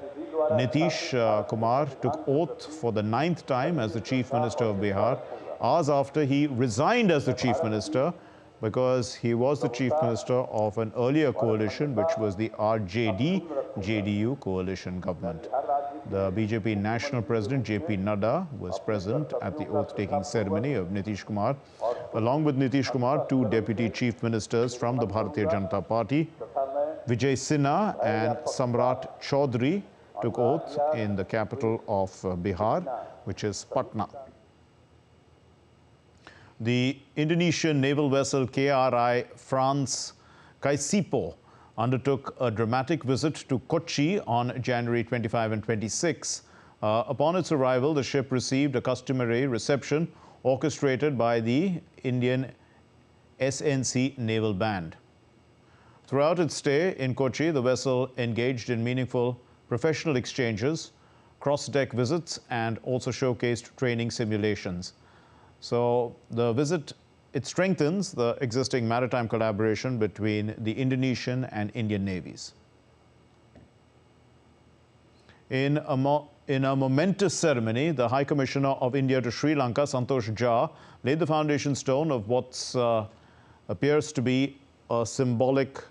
Nitish Kumar took oath for the 9th time as the Chief Minister of Bihar, hours after he resigned as the Chief Minister because he was the Chief Minister of an earlier coalition, which was the RJD-JDU coalition government. The BJP National President J.P. Nadda was present at the oath-taking ceremony of Nitish Kumar. Along with Nitish Kumar, 2 Deputy Chief Ministers from the Bharatiya Janata Party, Vijay Sinha and Samrat Chaudhary, took oath in the capital of Bihar, which is Patna. The Indonesian naval vessel KRI France Kaisipo undertook a dramatic visit to Kochi on January 25 and 26. Upon its arrival, the ship received a customary reception orchestrated by the Indian SNC Naval Band. Throughout its stay in Kochi, the vessel engaged in meaningful professional exchanges, cross-deck visits, and also showcased training simulations. So the visit, it strengthens the existing maritime collaboration between the Indonesian and Indian navies. In a momentous ceremony, the High Commissioner of India to Sri Lanka, Santosh Jha, laid the foundation stone of what appears to be a symbolic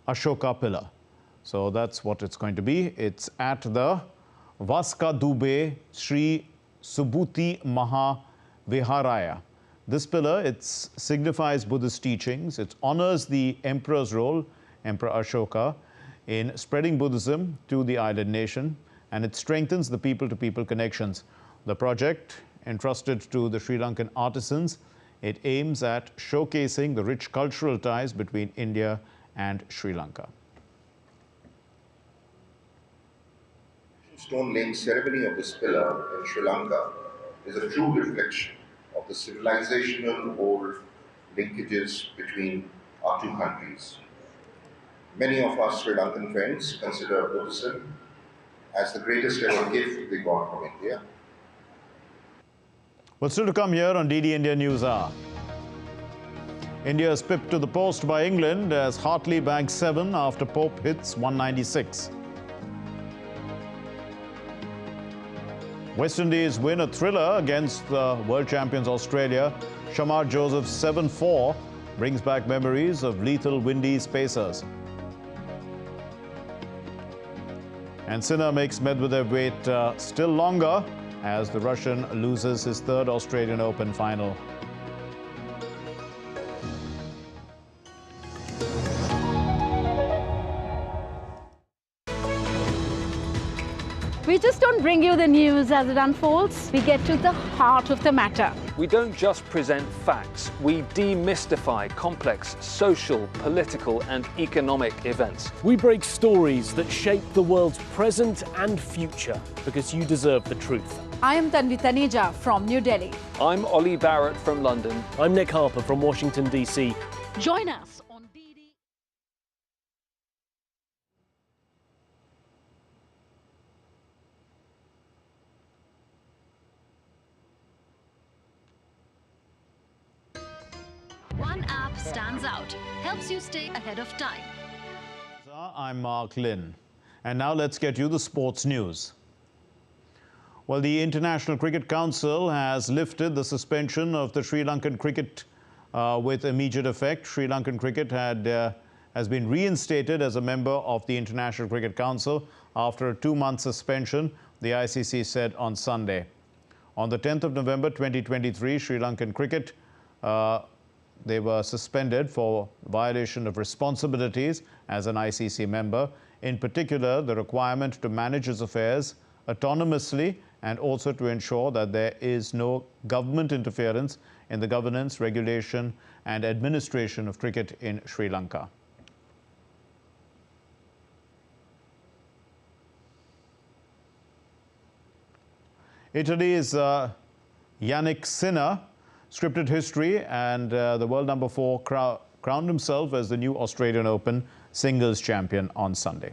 Ashoka pillar. So that's what it's going to be. It's at the Vasca Dube Sri Subhuti Mahaviharaya. This pillar, it signifies Buddhist teachings. It honors the emperor's role, Emperor Ashoka, in spreading Buddhism to the island nation, and it strengthens the people-to-people connections. The project, entrusted to the Sri Lankan artisans, it aims at showcasing the rich cultural ties between India and Sri Lanka. Stone laying ceremony of this pillar in Sri Lanka is a true reflection of the civilizational old linkages between our two countries. Many of our Sri Lankan friends consider Buddhism as the greatest ever gift they got from India. Well, still to come here on DD India News Hour. India is pipped to the post by England as Hartley banks 7 after Pope hits 196. West Indies win a thriller against the world champions Australia. Shamar Joseph's 7-4 brings back memories of lethal Windies pacers. And Sinner makes Medvedev wait still longer as the Russian loses his 3rd Australian Open final. We just don't bring you the news as it unfolds. We get to the heart of the matter. We don't just present facts. We demystify complex social, political and economic events. We break stories that shape the world's present and future because you deserve the truth. I am Tanvi Taneja from New Delhi. I'm Ollie Barrett from London. I'm Nick Harper from Washington, D.C. Join us on DD. One app stands out, helps you stay ahead of time. I'm Mark Lynn. And now let's get you the sports news. Well, the International Cricket Council has lifted the suspension of the Sri Lankan cricket with immediate effect. Sri Lankan cricket has been reinstated as a member of the International Cricket Council after a 2-month suspension, the ICC said on Sunday. On the 10th of November 2023, Sri Lankan cricket they were suspended for violation of responsibilities as an ICC member, in particular the requirement to manage its affairs autonomously and also to ensure that there is no government interference in the governance, regulation and administration of cricket in Sri Lanka. Italy's Yannick Sinner scripted history and the world number 4 crowned himself as the new Australian Open singles champion on Sunday.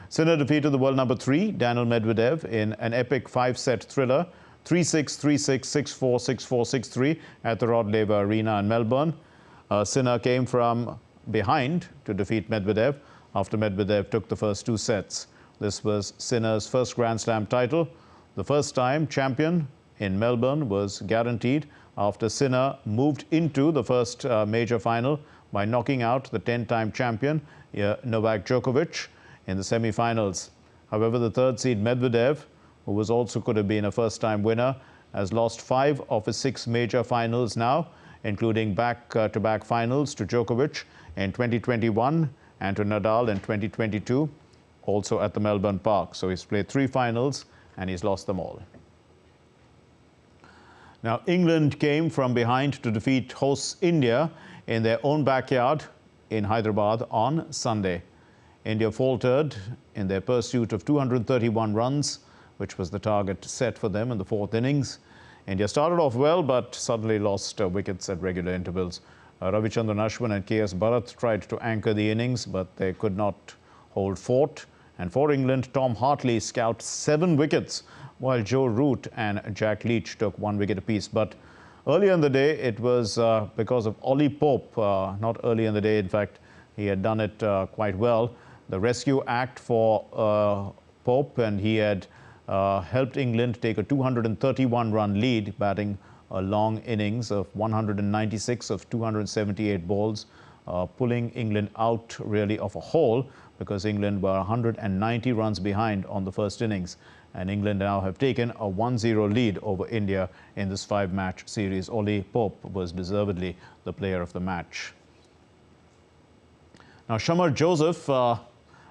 Sinner defeated the world number 3, Daniil Medvedev, in an epic 5-set thriller, 3-6, 3-6, 6-4, 6-4, 6-3 at the Rod Laver Arena in Melbourne. Sinner came from behind to defeat Medvedev after Medvedev took the first 2 sets. This was Sinner's first Grand Slam title. The first time champion in Melbourne was guaranteed after Sinner moved into the first major final by knocking out the 10-time champion Novak Djokovic in the semi-finals. However, the 3rd seed Medvedev, who was also could have been a first-time winner, has lost 5 of his 6 major finals now, including back-to-back finals to Djokovic in 2021 and to Nadal in 2022, also at the Melbourne Park. So he's played 3 finals and he's lost them all. Now, England came from behind to defeat hosts India in their own backyard in Hyderabad on Sunday. India faltered in their pursuit of 231 runs, which was the target set for them in the 4th innings. India started off well, but suddenly lost wickets at regular intervals. Ravichandran Ashwin and KS Bharat tried to anchor the innings, but they could not hold fort. And for England, Tom Hartley scalped 7 wickets, while Joe Root and Jack Leach took 1 wicket apiece. But earlier in the day, it was because of Ollie Pope. Not early in the day, in fact, he had done it quite well. The rescue act for Pope, and he had helped England take a 231-run lead, batting a long innings of 196 of 278 balls, pulling England out really of a hole. because England were 190 runs behind on the first innings. And England now have taken a 1-0 lead over India in this 5-match series. Ollie Pope was deservedly the player of the match. Now, Shamar Joseph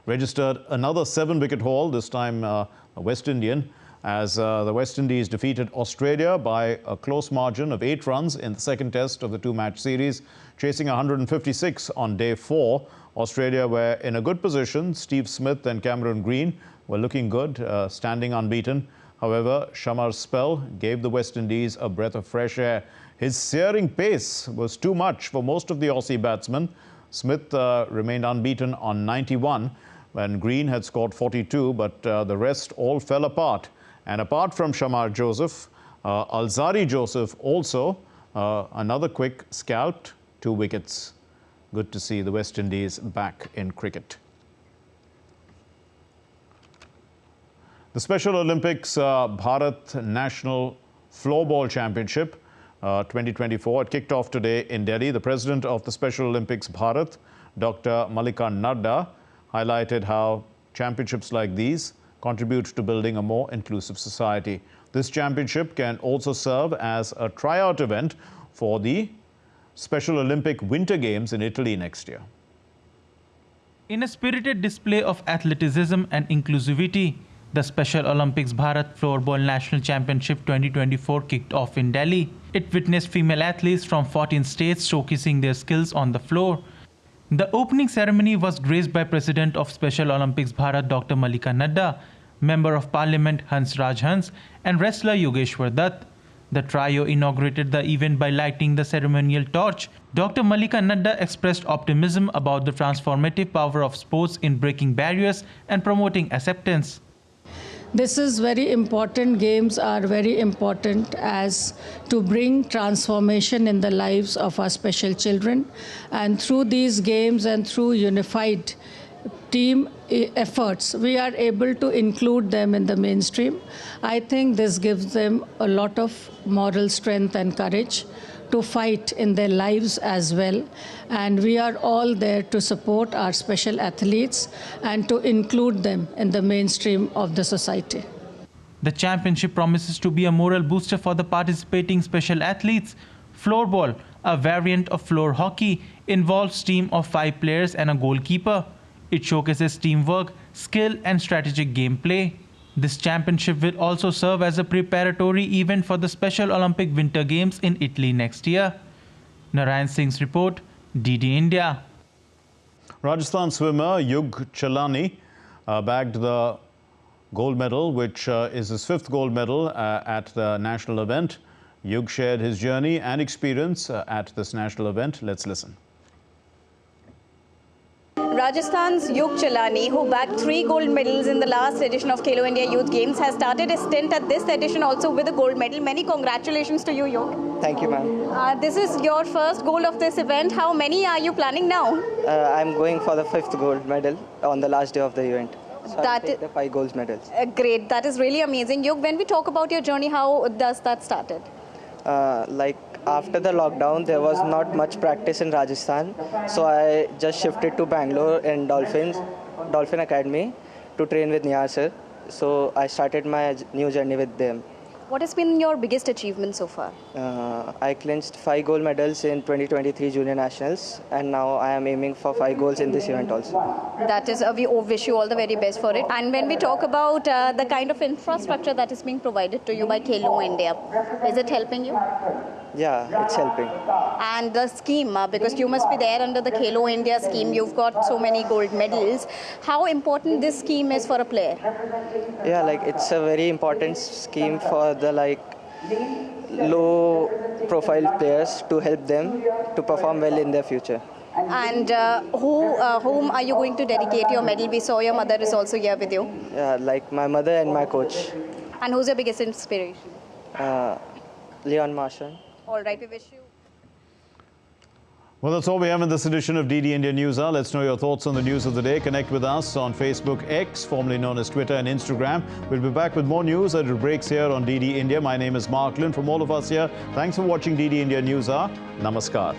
registered another 7-wicket haul, this time a West Indian, as the West Indies defeated Australia by a close margin of 8 runs in the second test of the 2-match series, chasing 156 on day 4. Australia were in a good position. Steve Smith and Cameron Green were looking good, standing unbeaten. However, Shamar's spell gave the West Indies a breath of fresh air. His searing pace was too much for most of the Aussie batsmen. Smith remained unbeaten on 91 when Green had scored 42, but the rest all fell apart. And apart from Shamar Joseph, Alzari Joseph also, another quick, scalped 2 wickets. Good to see the West Indies back in cricket. The Special Olympics Bharat National Floorball Championship 2024, it kicked off today in Delhi. The president of the Special Olympics Bharat, Dr. Mallika Nadda, highlighted how championships like these contribute to building a more inclusive society. This championship can also serve as a tryout event for the Special Olympic Winter Games in Italy next year. In a spirited display of athleticism and inclusivity, the Special Olympics Bharat Floorball National Championship 2024 kicked off in Delhi. It witnessed female athletes from 14 states showcasing their skills on the floor. The opening ceremony was graced by President of Special Olympics Bharat Dr. Mallika Nadda, Member of Parliament Hans Raj Hans, and wrestler Yogeshwar Dutt. The trio inaugurated the event by lighting the ceremonial torch. Dr. Mallika Nadda expressed optimism about the transformative power of sports in breaking barriers and promoting acceptance. This is very important. Games are very important as to bring transformation in the lives of our special children. And through these games and through unified team efforts, we are able to include them in the mainstream. I think this gives them a lot of moral strength and courage to fight in their lives as well. And we are all there to support our special athletes and to include them in the mainstream of the society. The championship promises to be a moral booster for the participating special athletes. Floorball, a variant of floor hockey, involves a team of 5 players and a goalkeeper. It showcases teamwork, skill and strategic gameplay. This championship will also serve as a preparatory event for the Special Olympic Winter Games in Italy next year. Narayan Singh's report, DD India. Rajasthan swimmer Yug Chalani bagged the gold medal, which is his 5th gold medal at the national event. Yug shared his journey and experience at this national event. Let's listen. Rajasthan's Yug Chalani, who bagged 3 gold medals in the last edition of Khelo India Youth Games, has started his stint at this edition also with a gold medal. Many congratulations to you, Yug. Thank you, ma'am. This is your first goal of this event. How many are you planning now? I'm going for the 5th gold medal on the last day of the event. So I'll take the 5 gold medals. Great. That is really amazing. Yug, when we talk about your journey, how does that started? After the lockdown, there was not much practice in Rajasthan, so I just shifted to Bangalore in Dolphin Academy to train with Niyar sir. So I started my new journey with them. What has been your biggest achievement so far? I clinched 5 gold medals in 2023 Junior Nationals, and now I am aiming for 5 goals in this event also. That is, we wish you all the very best for it. And when we talk about the kind of infrastructure that is being provided to you by Khelo India, is it helping you? Yeah, it's helping. And the scheme, because you must be there under the Khelo India scheme, you've got so many gold medals. How important this scheme is for a player? Yeah, it's a very important scheme for the low profile players to help them to perform well in their future. And whom are you going to dedicate your medal? We saw your mother is also here with you. Yeah, my mother and my coach. And who's your biggest inspiration? Leon Marshall. All right, we wish you. Well, that's all we have in this edition of DD India News Hour. Let's know your thoughts on the news of the day. Connect with us on Facebook, X, formerly known as Twitter, and Instagram. We'll be back with more news as it breaks here on DD India. My name is Mark Lynn. From all of us here, thanks for watching DD India News Hour. Namaskar.